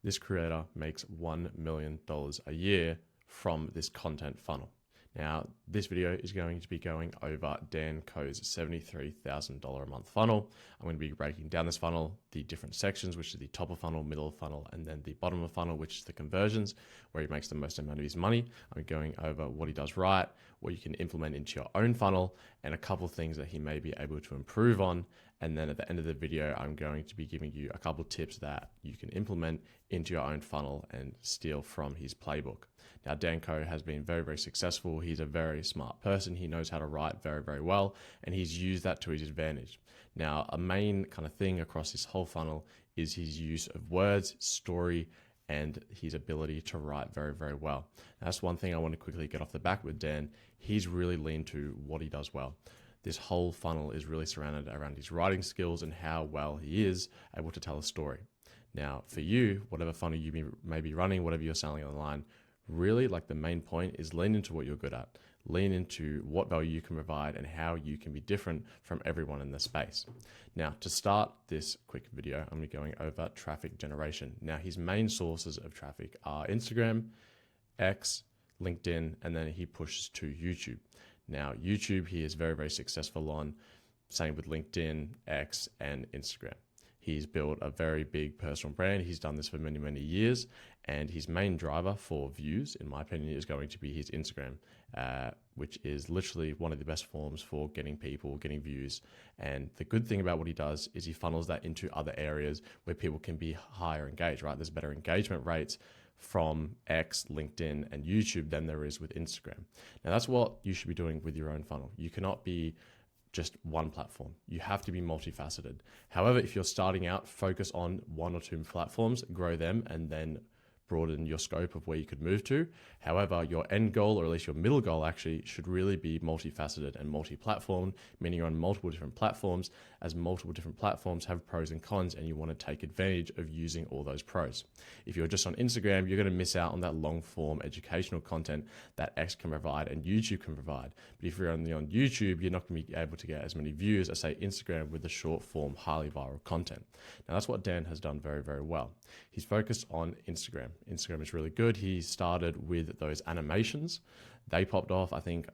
this creator makes $1 million a year from this content funnel. Now, this video is going to be going over Dan Koh's $73,000 a month funnel. I'm going to be breaking down this funnel, the different sections, which is the top of funnel, middle of funnel, and then the bottom of funnel, which is the conversions, where he makes the most amount of his money. I'm going over what he does right, what you can implement into your own funnel, and a couple of things that he may be able to improve on. And then at the end of the video, I'm going to be giving you a couple of tips that you can implement into your own funnel and steal from his playbook. Now, Dan Koh has been very, very successful. He's a very smart person. He knows how to write very, very well, and he's used that to his advantage. Now, a main kind of thing across this whole funnel is his use of words, story, and his ability to write very, very well. Now, that's one thing I want to quickly get off the back with Dan. He's really leaned to what he does well. This whole funnel is really surrounded around his writing skills and how well he is able to tell a story. Now, for you, whatever funnel you may be running, whatever you're selling online, really like the main point is lean into what you're good at. Lean into what value you can provide and how you can be different from everyone in the space. Now, to start this quick video, I'm going to be going over traffic generation. Now, his main sources of traffic are Instagram, X, LinkedIn, and then he pushes to YouTube. Now, YouTube, he is very, very successful on, same with LinkedIn, X, and Instagram. He's built a very big personal brand. He's done this for many, many years. And his main driver for views, in my opinion, is going to be his Instagram, which is literally one of the best forms for getting people, getting views. And the good thing about what he does is he funnels that into other areas where people can be higher engaged, right? There's better engagement rates from X, LinkedIn, and YouTube than there is with Instagram. Now, that's what you should be doing with your own funnel. You cannot be just one platform. You have to be multifaceted. However, if you're starting out, focus on one or two platforms, grow them, and then broaden your scope of where you could move to. However, your end goal, or at least your middle goal actually, should really be multifaceted and multi-platform, meaning you're on multiple different platforms, as multiple different platforms have pros and cons, and you want to take advantage of using all those pros. If you're just on Instagram, you're going to miss out on that long form educational content that X can provide and YouTube can provide. But if you're only on YouTube, you're not going to be able to get as many views as, say, Instagram with the short form, highly viral content. Now, that's what Dan has done very, very well. He's focused on Instagram. Instagram is really good. He started with those animations. They popped off, I think,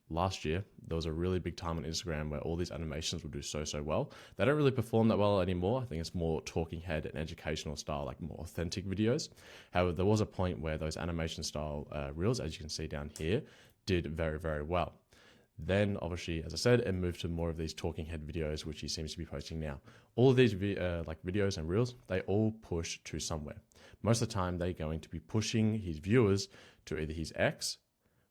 last year. There was a really big time on Instagram where all these animations would do so well. They don't really perform that well anymore. I think it's more talking head and educational style, like more authentic videos. However, there was a point where those animation style reels, as you can see down here, did very, very well. Then, obviously, as I said, it moved to more of these talking head videos, which he seems to be posting now. All of these videos and reels, they all push to somewhere. Most of the time, they're going to be pushing his viewers to either his X,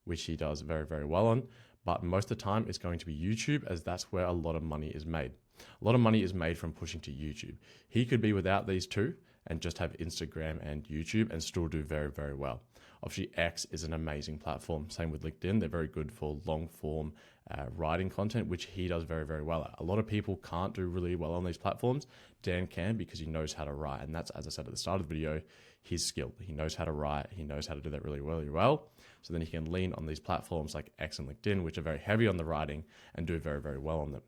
which he does very, very well on, but most of the time it's going to be YouTube, as that's where a lot of money is made. A lot of money is made from pushing to YouTube. He could be without these two and just have Instagram and YouTube and still do very, very well. Obviously, X is an amazing platform. Same with LinkedIn. They're very good for long form writing content, which he does very, very well at. A lot of people can't do really well on these platforms. Dan can, because he knows how to write. And that's, as I said at the start of the video, his skill. He knows how to write. He knows how to do that really, really well. So then he can lean on these platforms like X and LinkedIn, which are very heavy on the writing, and do very, very well on them.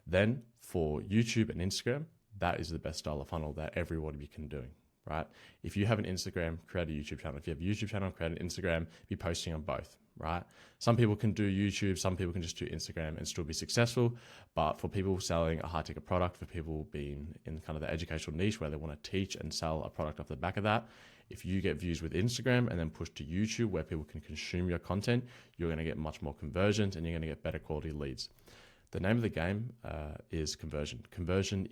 Then for YouTube and Instagram, that is the best style of funnel that everybody can do. Right? If you have an Instagram, create a YouTube channel. If you have a YouTube channel, create an Instagram, be posting on both, right? Some people can do YouTube, some people can just do Instagram and still be successful. But for people selling a high ticket product, for people being in kind of the educational niche where they want to teach and sell a product off the back of that, if you get views with Instagram and then push to YouTube where people can consume your content, you're going to get much more conversions and you're going to get better quality leads. The name of the game is conversion. Consumption.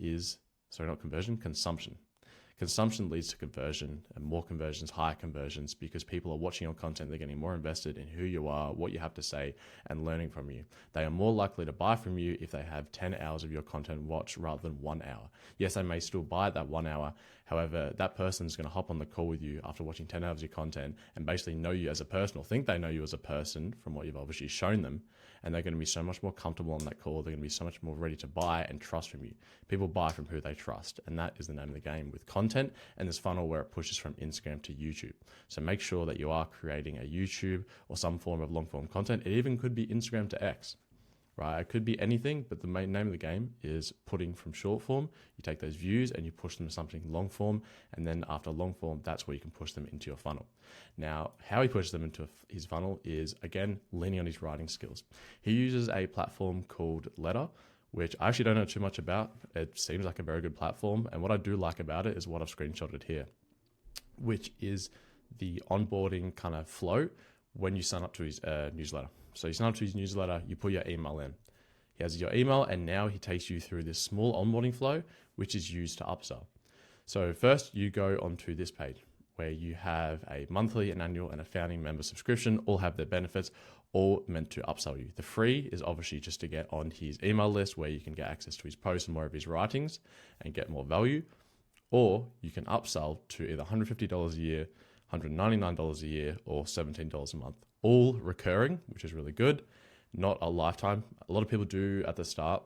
Consumption leads to conversion, and more conversions, higher conversions, because people are watching your content. They're getting more invested in who you are, what you have to say, and learning from you. They are more likely to buy from you if they have 10 hours of your content watched rather than 1 hour. Yes, they may still buy that 1 hour. However, that person's going to hop on the call with you after watching 10 hours of your content and basically know you as a person, or think they know you as a person from what you've obviously shown them. And they're going to be so much more comfortable on that call. They're going to be so much more ready to buy and trust from you. People buy from who they trust. And that is the name of the game with content and this funnel where it pushes from Instagram to YouTube. So make sure that you are creating a YouTube or some form of long form content. It even could be Instagram to X, right? It could be anything, but the main name of the game is putting from short form. You take those views and you push them to something long form. And then after long form, that's where you can push them into your funnel. Now, how he pushes them into his funnel is, again, leaning on his writing skills. He uses a platform called Letter, which I actually don't know too much about. It seems like a very good platform. And what I do like about it is what I've screenshotted here, which is the onboarding kind of flow when you sign up to his newsletter. So you sign up to his newsletter, you put your email in. He has your email, and now he takes you through this small onboarding flow, which is used to upsell. So first you go onto this page where you have a monthly, an annual, and a founding member subscription, all have their benefits, all meant to upsell you. The free is obviously just to get on his email list where you can get access to his posts and more of his writings and get more value. Or you can upsell to either $150 a year, $199 a year, or $17 a month. All recurring, which is really good, not a lifetime. A lot of people do at the start,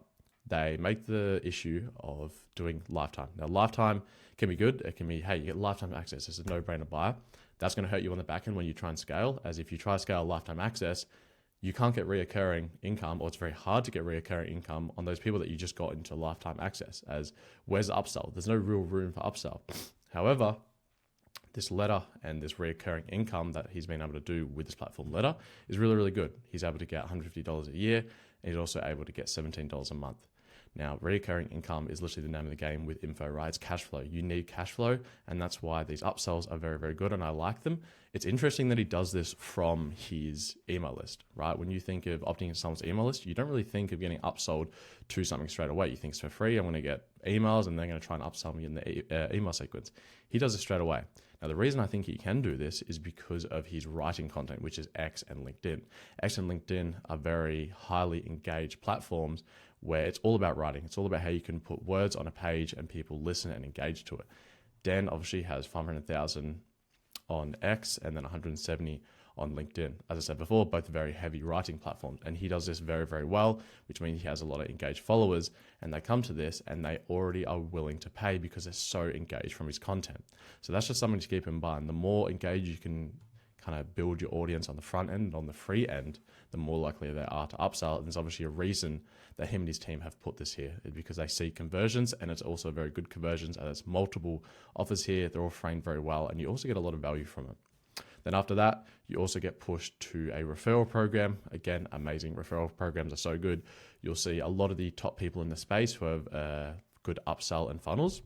they make the issue of doing lifetime. Now, lifetime can be good. It can be, hey, you get lifetime access. It's a no-brainer buy. That's going to hurt you on the back end when you try and scale, as if you try to scale lifetime access, you can't get reoccurring income, or it's very hard to get reoccurring income on those people that you just got into lifetime access. As where's the upsell? There's no real room for upsell. However, this Letter and this reoccurring income that he's been able to do with this platform Letter is really, really good. He's able to get $150 a year, and he's also able to get $17 a month. Now, recurring income is literally the name of the game with info, right? It's cash flow. You need cash flow, and that's why these upsells are very, very good, and I like them. It's interesting that he does this from his email list, right? When you think of opting into someone's email list, you don't really think of getting upsold to something straight away. You think it's for free, I'm going to get emails, and they're going to try and upsell me in the email sequence. He does it straight away. Now, the reason I think he can do this is because of his writing content, which is X and LinkedIn. X and LinkedIn are very highly engaged platforms where it's all about writing. It's all about how you can put words on a page and people listen and engage to it. Dan obviously has 500,000 on X and then 170 on LinkedIn. As I said before, both very heavy writing platforms. And he does this very, very well, which means he has a lot of engaged followers, and they come to this and they already are willing to pay because they're so engaged from his content. So that's just something to keep in mind. The more engaged you can kind of build your audience on the front end and on the free end, the more likely they are to upsell. And there's obviously a reason that him and his team have put this here, because they see conversions, and it's also very good conversions, and it's multiple offers here. They're all framed very well, and you also get a lot of value from it. Then after that, you also get pushed to a referral program. Again, amazing. Referral programs are so good. You'll see a lot of the top people in the space who have good upsell and funnels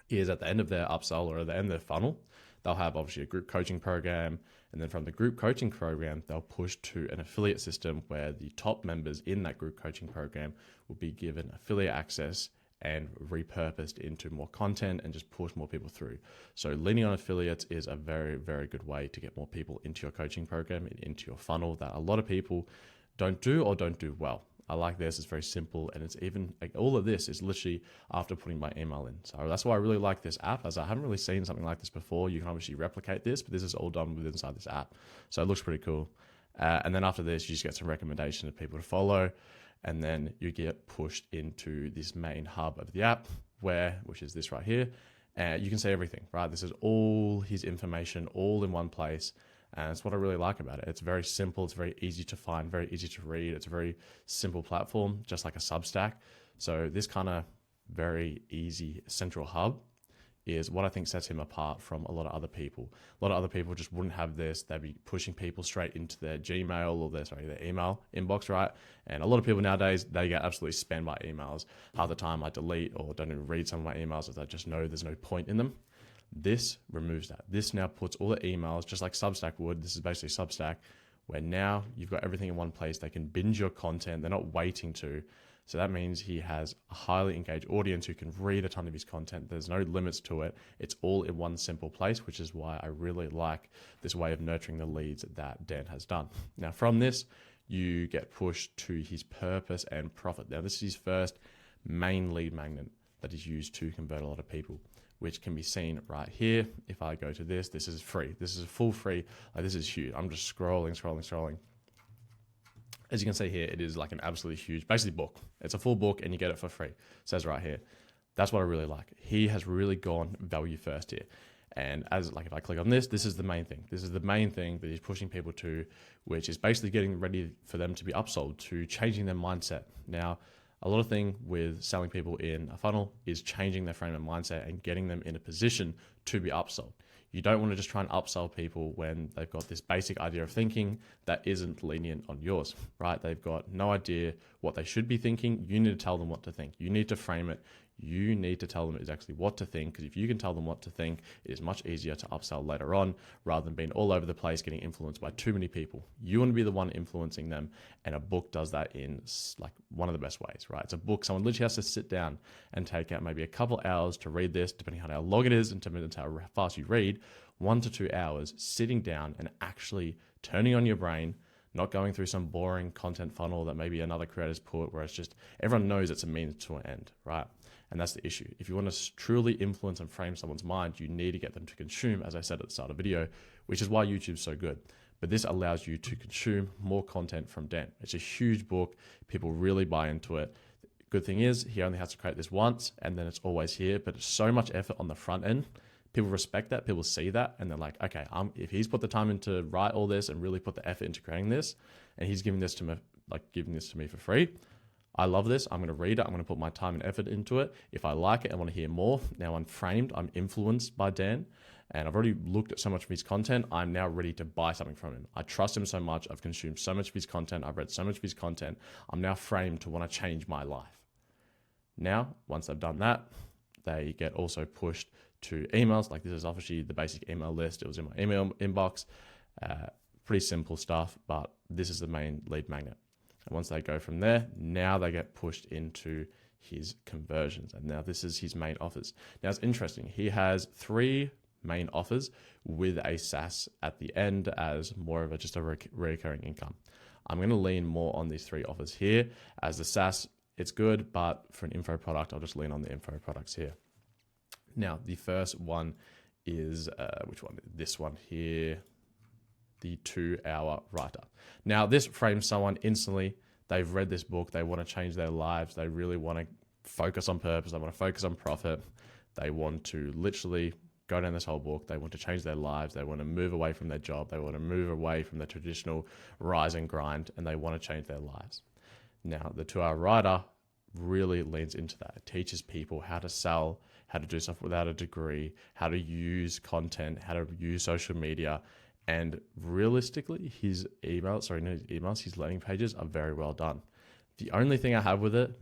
is at the end of their upsell or at the end of their funnel, they'll have obviously a group coaching program. And then from the group coaching program, they'll push to an affiliate system where the top members in that group coaching program will be given affiliate access and repurposed into more content and just push more people through. So leaning on affiliates is a very, very good way to get more people into your coaching program and into your funnel that a lot of people don't do or don't do well. I like this. It's very simple, and it's even like all of this is literally after putting my email in. So that's why I really like this app, as I haven't really seen something like this before. You can obviously replicate this, but this is all done within inside this app. So it looks pretty cool. And then after this, you just get some recommendations of people to follow, and then you get pushed into this main hub of the app, which is this right here. And you can see everything, right? This is all his information all in one place. And it's what I really like about it. It's very simple. It's very easy to find, very easy to read. It's a very simple platform, just like a Substack. So this kind of very easy central hub is what I think sets him apart from a lot of other people. A lot of other people just wouldn't have this. They'd be pushing people straight into their Gmail or their email inbox, right? And a lot of people nowadays, they get absolutely spammed by emails. Half the time I delete or don't even read some of my emails as I just know there's no point in them. This removes that. This now puts all the emails, just like Substack would. This is basically Substack, where now you've got everything in one place. They can binge your content. They're not waiting to. So that means he has a highly engaged audience who can read a ton of his content. There's no limits to it. It's all in one simple place, which is why I really like this way of nurturing the leads that Dan has done. Now, from this, you get pushed to his purpose and profit. Now, this is his first main lead magnet that is used to convert a lot of people, which can be seen right here. If I go to this is free. This is full free. Like, this is huge. I'm just scrolling. As you can see here, it is like an absolutely huge, basically book. It's a full book and you get it for free. It says right here. That's what I really like. He has really gone value first here. And as like, if I click on this, this is the main thing. This is the main thing that he's pushing people to, which is basically getting ready for them to be upsold, to changing their mindset. Now, a lot of thing with selling people in a funnel is changing their frame of mindset and getting them in a position to be upsold. You don't want to just try and upsell people when they've got this basic idea of thinking that isn't lenient on yours, right? They've got no idea what they should be thinking. You need to tell them what to think. You need to frame it. You need to tell them exactly what to think, because if you can tell them what to think, it is much easier to upsell later on rather than being all over the place, getting influenced by too many people. You want to be the one influencing them, and a book does that in like one of the best ways, right? It's a book. Someone literally has to sit down and take out maybe a couple hours to read this, depending on how long it is and depending on how fast you read, 1 to 2 hours sitting down and actually turning on your brain, not going through some boring content funnel that maybe another creator's put where it's just everyone knows it's a means to an end, right? And that's the issue. If you want to truly influence and frame someone's mind, you need to get them to consume, as I said at the start of the video, which is why YouTube's so good. But this allows you to consume more content from Dan. It's a huge book. People really buy into it. Good thing is he only has to create this once and then it's always here, but it's so much effort on the front end. People respect that, people see that, and they're like, okay, if he's put the time in to write all this and really put the effort into creating this, and he's giving this to me, for free, I love this. I'm going to read it. I'm going to put my time and effort into it. If I like it, I want to hear more. Now I'm framed. I'm influenced by Dan, and I've already looked at so much of his content. I'm now ready to buy something from him. I trust him so much. I've consumed so much of his content. I've read so much of his content. I'm now framed to want to change my life. Now, once I've done that, they get also pushed to emails. Like this is obviously the basic email list. It was in my email inbox. Pretty simple stuff, but this is the main lead magnet. And once they go from there, now they get pushed into his conversions. And now this is his main offers. Now it's interesting. He has 3 main offers with a SaaS at the end as more of just a recurring income. I'm going to lean more on these 3 offers here. As the SaaS, it's good, but for an info product, I'll just lean on the info products here. Now, the first one is, which one? This one here, the 2-hour writer. Now, this frames someone instantly. They've read this book. They want to change their lives. They really want to focus on purpose. They want to focus on profit. They want to literally go down this whole book. They want to change their lives. They want to move away from their job. They want to move away from the traditional rise and grind, and they want to change their lives. Now, the 2-hour writer really leans into that. It teaches people how to sell, how to do stuff without a degree, how to use content, how to use social media. And realistically, his landing pages are very well done. The only thing I have with it,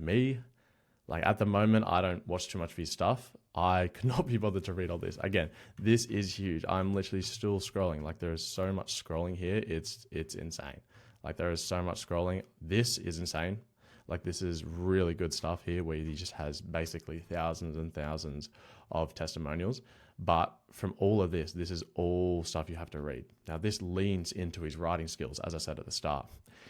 like at the moment, I don't watch too much of his stuff. I could not be bothered to read all this. Again, this is huge. I'm literally still scrolling. Like there is so much scrolling here. It's insane. Like there is so much scrolling. This is insane. Like this is really good stuff here where he just has basically thousands and thousands of testimonials. But from all of this, this is all stuff you have to read. Now this leans into his writing skills, as I said at the start.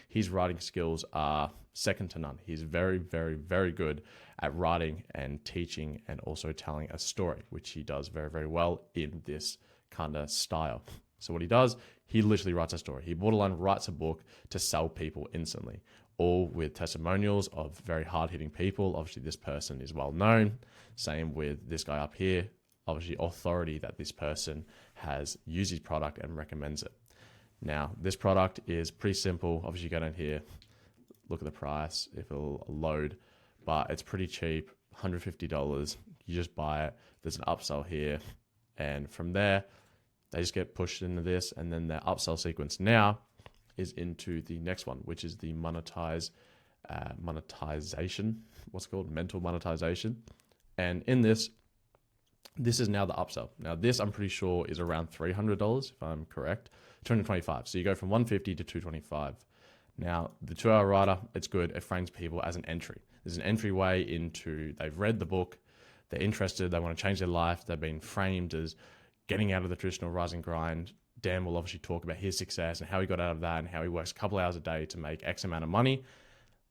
His writing skills are second to none. He's very, very, very good at writing and teaching and also telling a story, which he does very, very well in this kind of style. So what he does, he literally writes a story. He borderline writes a book to sell people instantly, all with testimonials of very hard-hitting people. Obviously, this person is well known. Same with this guy up here. Obviously, authority that this person has used his product and recommends it. Now, this product is pretty simple. Obviously, you go down here, look at the price, if it'll load, but it's pretty cheap, $150. You just buy it. There's an upsell here. And from there, they just get pushed into this, and then their upsell sequence now is into the next one, which is the monetization. What's it called? Mental monetization. And in this is now the upsell. Now this, I'm pretty sure, is around $300 if I'm correct. $225. So you go from $150 to $225. Now the 2-hour writer, it's good. It frames people as an entry. There's an entryway into, they've read the book, they're interested, they want to change their life, they've been framed as getting out of the traditional rise and grind. Dan will obviously talk about his success and how he got out of that and how he works a couple hours a day to make X amount of money.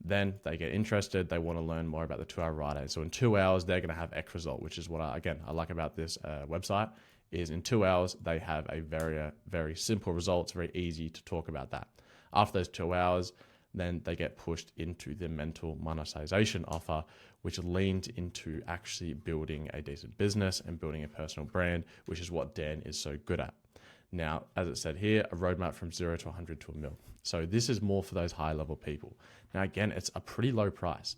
Then they get interested. They want to learn more about the 2-hour writer. So in 2 hours, they're going to have X result, which is what I like about this website, is in 2 hours, they have a very, very simple result. It's very easy to talk about that. After those 2 hours, then they get pushed into the mental monetization offer, which leaned into actually building a decent business and building a personal brand, which is what Dan is so good at. Now, as it said here, a roadmap from 0 to 100 to a mil. So this is more for those high level people. Now, again, it's a pretty low price.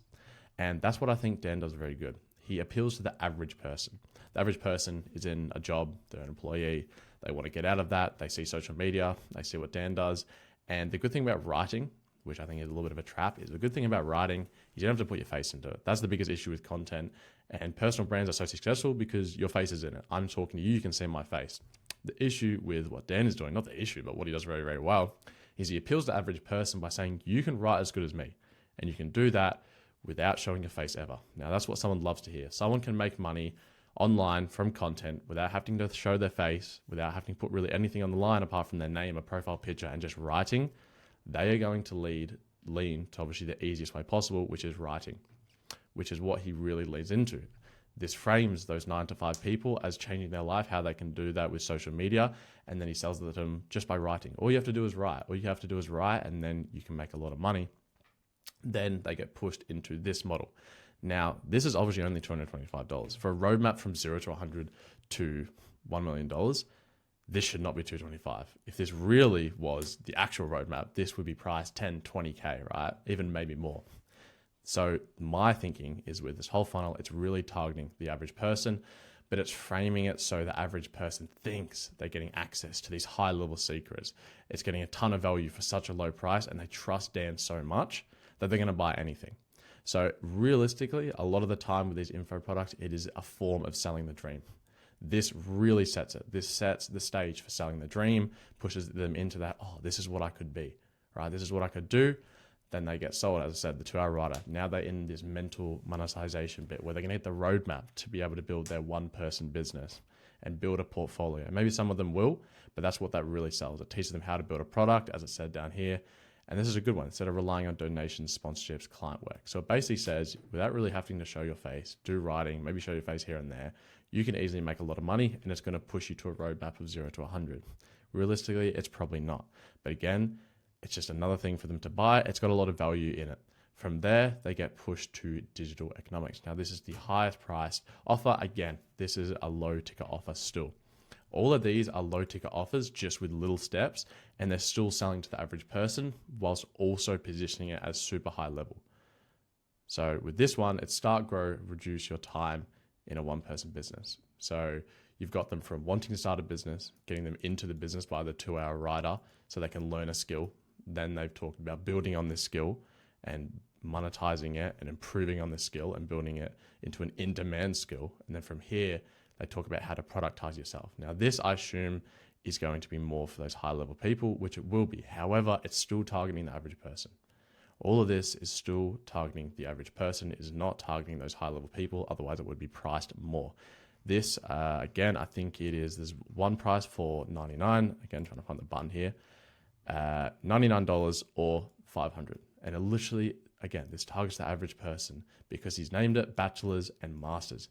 And that's what I think Dan does very good. He appeals to the average person. The average person is in a job, they're an employee, they want to get out of that, they see social media, they see what Dan does. And the good thing about writing, which I think is a little bit of a trap, is the good thing about writing is you don't have to put your face into it. That's the biggest issue with content. And personal brands are so successful because your face is in it. I'm talking to you, you can see my face. The issue with what Dan is doing, not the issue, but what he does very, very well, is he appeals to the average person by saying, you can write as good as me. And you can do that without showing your face ever. Now, that's what someone loves to hear. Someone can make money online from content without having to show their face, without having to put really anything on the line apart from their name, a profile picture, and just writing. They are going to lean to obviously the easiest way possible, which is writing, which is what he really leans into. This frames those 9 to 5 people as changing their life, how they can do that with social media. And then he sells it to them just by writing. All you have to do is write. All you have to do is write, and then you can make a lot of money. Then they get pushed into this model. Now, this is obviously only $225. For a roadmap from 0 to 100 to $1 million, this should not be $225. If this really was the actual roadmap, this would be priced 10, 20K, right? Even maybe more. So my thinking is with this whole funnel, it's really targeting the average person, but it's framing it so the average person thinks they're getting access to these high level secrets. It's getting a ton of value for such a low price, and they trust Dan so much that they're going to buy anything. So realistically, a lot of the time with these info products, it is a form of selling the dream. This really sets it. This sets the stage for selling the dream, pushes them into that, oh, this is what I could be, right? This is what I could do. Then they get sold, as I said, the 2-hour writer. Now they're in this mental monetization bit where they're going to get the roadmap to be able to build their one-person business and build a portfolio. Maybe some of them will, but that's what that really sells. It teaches them how to build a product, as it said down here. And this is a good one, instead of relying on donations, sponsorships, client work. So it basically says, without really having to show your face, do writing, maybe show your face here and there, you can easily make a lot of money, and it's going to push you to a roadmap of 0 to 100. Realistically, it's probably not. But again, it's just another thing for them to buy. It's got a lot of value in it. From there, they get pushed to digital economics. Now, this is the highest priced offer. Again, this is a low ticket offer still. All of these are low ticket offers just with little steps, and they're still selling to the average person whilst also positioning it as super high level. So with this one, it's start, grow, reduce your time in a one-person business. So you've got them from wanting to start a business, getting them into the business by the 2-hour writer so they can learn a skill. Then they've talked about building on this skill and monetizing it and improving on this skill and building it into an in-demand skill. And then from here, they talk about how to productize yourself. Now, this, I assume, is going to be more for those high-level people, which it will be. However, it's still targeting the average person. All of this is still targeting the average person. It is not targeting those high-level people. Otherwise, it would be priced more. This, again, I think there's one price for $99. Again, trying to find the button here. $99 or $500. And it literally, again, this targets the average person because he's named it bachelors and masters.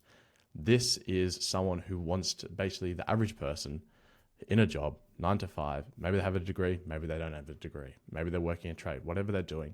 This is someone who wants to, basically the average person in a job, 9 to 5, maybe they have a degree, maybe they don't have a degree, maybe they're working a trade, whatever they're doing,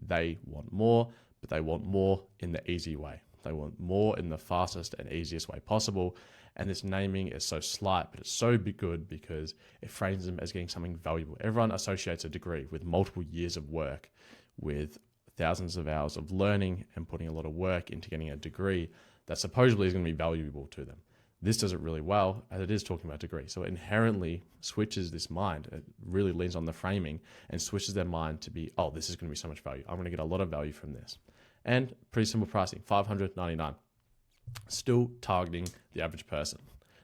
they want more, but they want more in the easy way. They want more in the fastest and easiest way possible. And this naming is so slight, but it's so good because it frames them as getting something valuable. Everyone associates a degree with multiple years of work, with thousands of hours of learning and putting a lot of work into getting a degree that supposedly is going to be valuable to them. This does it really well, as it is talking about degree. So it inherently switches this mind. It really leans on the framing and switches their mind to be, oh, this is going to be so much value. I'm going to get a lot of value from this. And pretty simple pricing, $599. Still targeting the average person.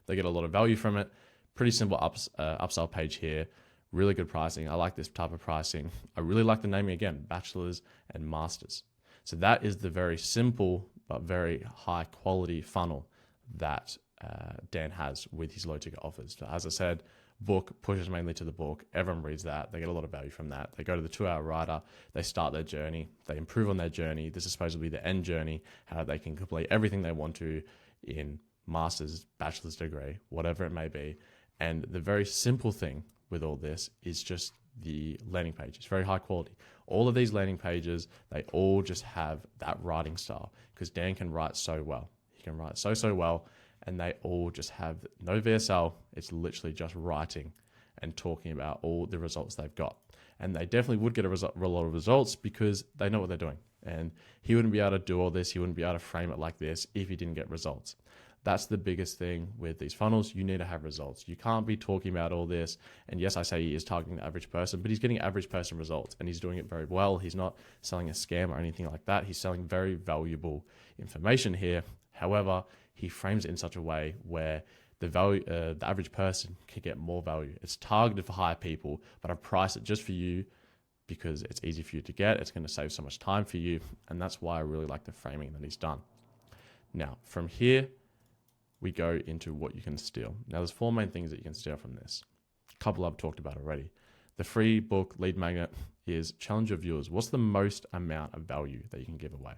They get a lot of value from it. Pretty simple upsell page here. Really good pricing. I like this type of pricing. I really like the naming again, bachelors and masters. So that is the very simple but very high quality funnel that Dan has with his low ticket offers. So as I said, book pushes mainly to the book. Everyone reads that. They get a lot of value from that. They go to the 2-hour writer. They start their journey. They improve on their journey. This is supposed to be the end journey, how they can complete everything they want to in master's, bachelor's degree, whatever it may be. And the very simple thing with all this is just the landing page. It's very high quality. All of these landing pages, they all just have that writing style because Dan can write so well. He can write so well, and they all just have no VSL. It's literally just writing and talking about all the results they've got. And they definitely would get a lot of results because they know what they're doing. And he wouldn't be able to do all this. He wouldn't be able to frame it like this if he didn't get results. That's the biggest thing with these funnels. You need to have results. You can't be talking about all this. And yes, I say he is targeting the average person, but he's getting average person results and he's doing it very well. He's not selling a scam or anything like that. He's selling very valuable information here. However, he frames it in such a way where the average person can get more value. It's targeted for higher people, but I've priced it just for you because it's easy for you to get. It's going to save so much time for you. And that's why I really like the framing that he's done. Now, from here, we go into what you can steal. Now, there's 4 main things that you can steal from this. A couple I've talked about already. The free book lead magnet is challenge your viewers. What's the most amount of value that you can give away?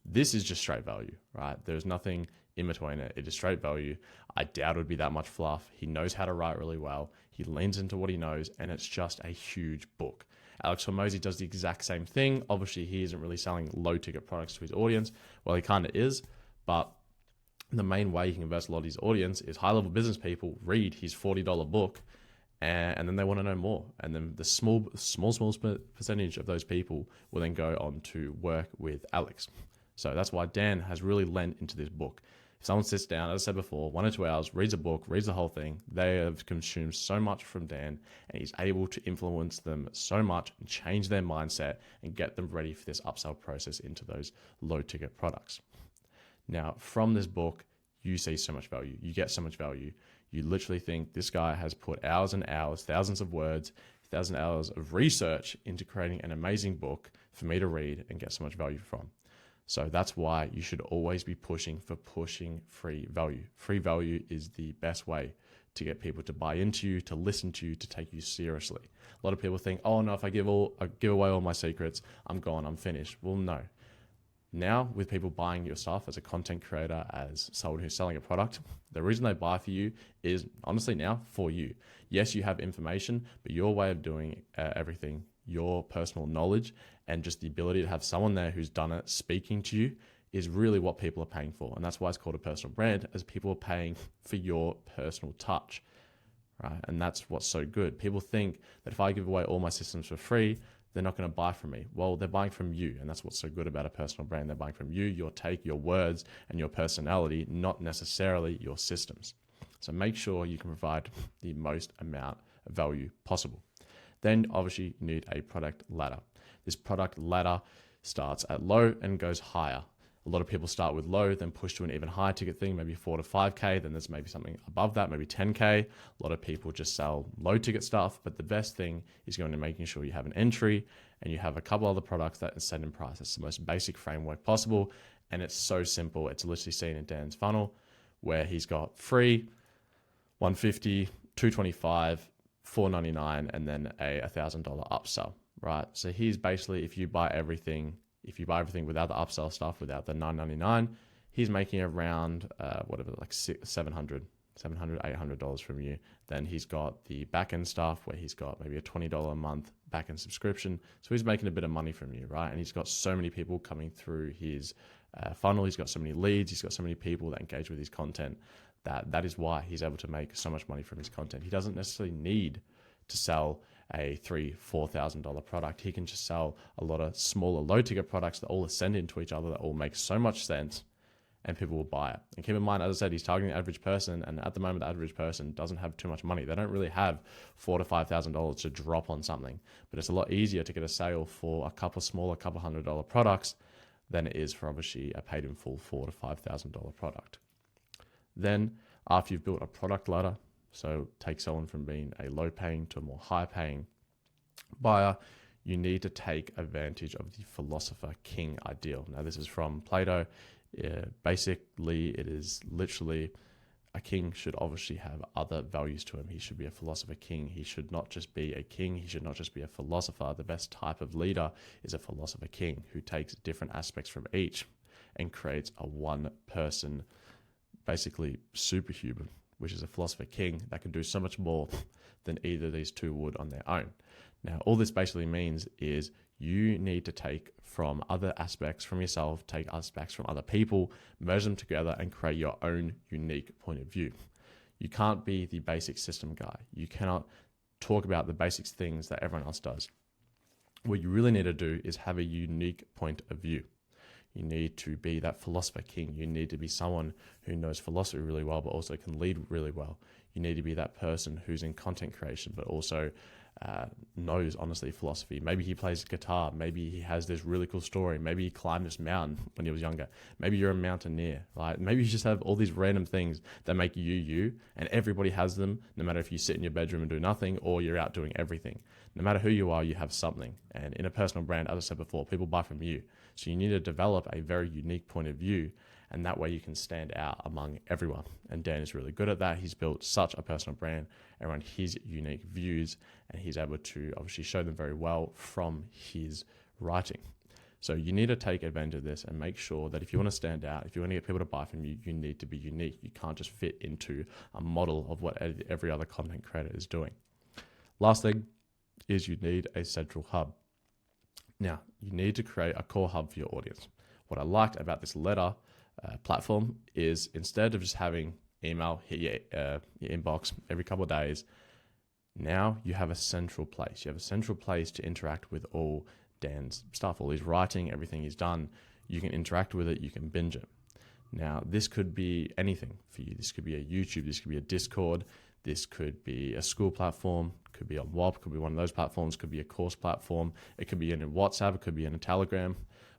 This is just straight value, right? There's nothing in between it. It is straight value. I doubt it would be that much fluff. He knows how to write really well. He leans into what he knows, and it's just a huge book. Alex Hormozi does the exact same thing. Obviously, he isn't really selling low-ticket products to his audience. Well, he kind of is, but the main way he can convert a lot of his audience is high-level business people read his $40 book, and then they want to know more. And then the small percentage of those people will then go on to work with Alex. So that's why Dan has really lent into this book. If someone sits down, as I said before, 1 or 2 hours, reads a book, reads the whole thing, they have consumed so much from Dan, and he's able to influence them so much and change their mindset and get them ready for this upsell process into those low-ticket products. Now, from this book, you see so much value. You get so much value. You literally think this guy has put hours and hours, thousands of words, 1,000 hours of research into creating an amazing book for me to read and get so much value from. So that's why you should always be pushing free value. Free value is the best way to get people to buy into you, to listen to you, to take you seriously. A lot of people think, oh no, if I give away all my secrets, I'm gone, I'm finished. Well, no. Now, with people buying your stuff as a content creator, as someone who's selling a product, the reason they buy for you is honestly now for you. Yes, you have information, but your way of doing everything, your personal knowledge, and just the ability to have someone there who's done it speaking to you is really what people are paying for. And that's why it's called a personal brand, as people are paying for your personal touch, right? And that's what's so good. People think that if I give away all my systems for free, they're not going to buy from me. Well, they're buying from you. And that's what's so good about a personal brand. They're buying from you, your take, your words, and your personality, not necessarily your systems. So make sure you can provide the most amount of value possible. Then obviously you need a product ladder. This product ladder starts at low and goes higher. A lot of people start with low, then push to an even higher ticket thing, maybe 4 to 5K. Then there's maybe something above that, maybe 10K. A lot of people just sell low ticket stuff, but the best thing is going to making sure you have an entry and you have a couple other products that are set in price. It's the most basic framework possible. And it's so simple. It's literally seen in Dan's funnel where he's got free, 150, 225, 499, and then a $1,000 upsell, right? So he's basically, if you buy everything without the upsell stuff, without the $999, he's making around like $700, $800 from you. Then he's got the backend stuff where he's got maybe a $20 a month backend subscription. So he's making a bit of money from you, right? And he's got so many people coming through his funnel. He's got so many leads. He's got so many people that engage with his content that is why he's able to make so much money from his content. He doesn't necessarily need to sell a $3,000-$4,000 product. He can just sell a lot of smaller low ticket products that all ascend into each other, that all make so much sense, and people will buy it. And keep in mind, as I said, he's targeting the average person, and at the moment the average person doesn't have too much money. They don't really have $4,000 to $5,000 to drop on something, but it's a lot easier to get a sale for a couple $100 products than it is for obviously a paid in full $4,000 to $5,000 product. Then after you've built a product ladder, so take someone from being a low paying to a more high paying buyer, you need to take advantage of the philosopher king ideal. Now this is from Plato. Basically, it is literally a king should obviously have other values to him. He should be a philosopher king. He should not just be a king. He should not just be a philosopher. The best type of leader is a philosopher king who takes different aspects from each and creates a one person, basically superhuman, which is a philosopher king that can do so much more than either of these two would on their own. Now, all this basically means is You need to take from other aspects from yourself, take aspects from other people, merge them together and create your own unique point of view. You can't be the basic system guy. You cannot talk about the basic things that everyone else does. What you really need to do is have a unique point of view. You need to be that philosopher king. You need to be someone who knows philosophy really well, but also can lead really well. You need to be that person who's in content creation, but also knows, honestly, philosophy. Maybe he plays guitar. Maybe he has this really cool story. Maybe he climbed this mountain when he was younger. Maybe you're a mountaineer. Right? Maybe you just have all these random things that make you you, and everybody has them, no matter if you sit in your bedroom and do nothing or you're out doing everything. No matter who you are, you have something. And in a personal brand, as I said before, people buy from you. So you need to develop a very unique point of view, and that way you can stand out among everyone. And Dan is really good at that. He's built such a personal brand around his unique views, and he's able to obviously show them very well from his writing. So you need to take advantage of this and make sure that if you want to stand out, if you want to get people to buy from you, you need to be unique. You can't just fit into a model of what every other content creator is doing. Last thing is you need a central hub. Now, you need to create a core hub for your audience. What I liked about this letter platform is instead of just having email hit your inbox every couple of days, now you have a central place. You have a central place to interact with all Dan's stuff, all his writing, everything he's done. You can interact with it, you can binge it. Now, this could be anything for you. This could be a YouTube, this could be a Discord, this could be a school platform, could be on WOP, could be one of those platforms, could be a course platform, it could be in a WhatsApp, it could be in a Telegram.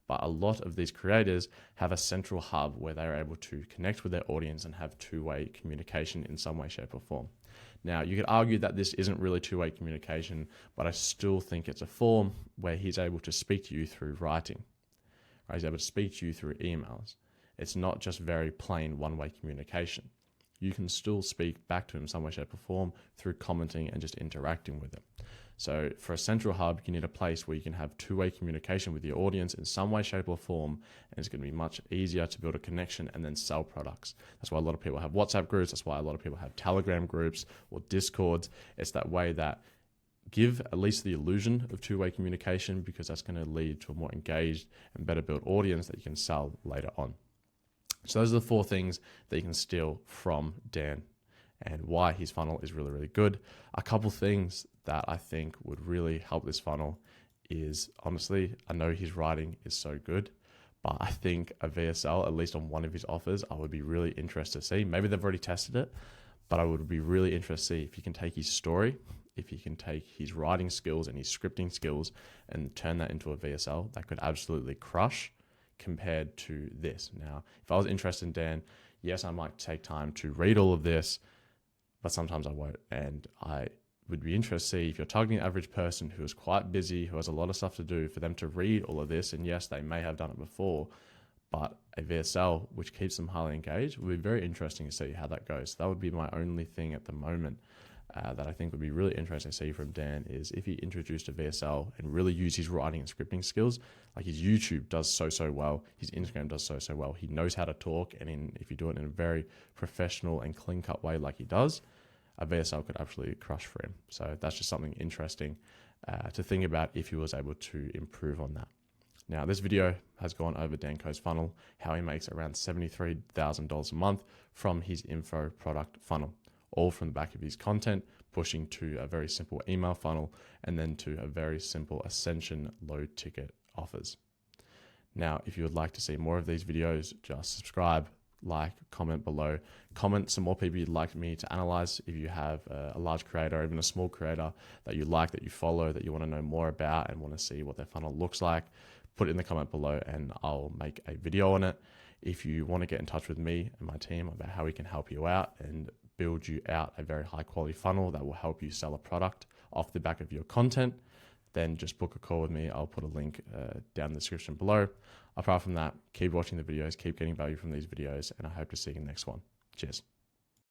But a lot of these creators have a central hub where they're able to connect with their audience and have two-way communication in some way, shape, or form. Now, you could argue that this isn't really two-way communication, but I still think it's a form where he's able to speak to you through writing. Right? He's able to speak to you through emails. It's not just very plain one-way communication. You can still speak back to him in some way, shape, or form through commenting and just interacting with him. So for a central hub, you need a place where you can have two-way communication with your audience in some way, shape, or form, and it's going to be much easier to build a connection and then sell products. That's why a lot of people have WhatsApp groups. That's why a lot of people have Telegram groups or Discords. It's that way that give at least the illusion of two-way communication, because that's going to lead to a more engaged and better built audience that you can sell later on. So those are the 4 things that you can steal from Dan and why his funnel is really, really good. A couple things that I think would really help this funnel is, honestly, I know his writing is so good, but I think a VSL, at least on one of his offers, I would be really interested to see. Maybe they've already tested it, but I would be really interested to see if he can take his story, if he can take his writing skills and his scripting skills and turn that into a VSL that could absolutely crush compared to this. Now, if I was interested in Dan, yes, I might take time to read all of this, but sometimes I won't. And I would be interested to see if you're targeting an average person who is quite busy, who has a lot of stuff to do, for them to read all of this. And yes, they may have done it before, but a VSL, which keeps them highly engaged, would be very interesting to see how that goes. That would be my only thing at the moment that I think would be really interesting to see from Dan, is if he introduced a VSL and really used his writing and scripting skills. Like his YouTube does so well, his Instagram does so well. He knows how to talk, and if you do it in a very professional and clean-cut way like he does, a VSL could absolutely crush for him. So that's just something interesting to think about if he was able to improve on that. Now, this video has gone over Dan Koh's funnel, how he makes around $73,000 a month from his info product funnel, all from the back of his content, pushing to a very simple email funnel, and then to a very simple Ascension low ticket offers. Now, if you would like to see more of these videos, just subscribe, like, comment below, comment some more people you'd like me to analyze. If you have a large creator or even a small creator that you like, that you follow, that you want to know more about and want to see what their funnel looks like, put it in the comment below and I'll make a video on it. If you want to get in touch with me and my team about how we can help you out and build you out a very high quality funnel that will help you sell a product off the back of your content, then just book a call with me. I'll put a link down in the description below. Apart from that, keep watching the videos, keep getting value from these videos, and I hope to see you in the next one. Cheers.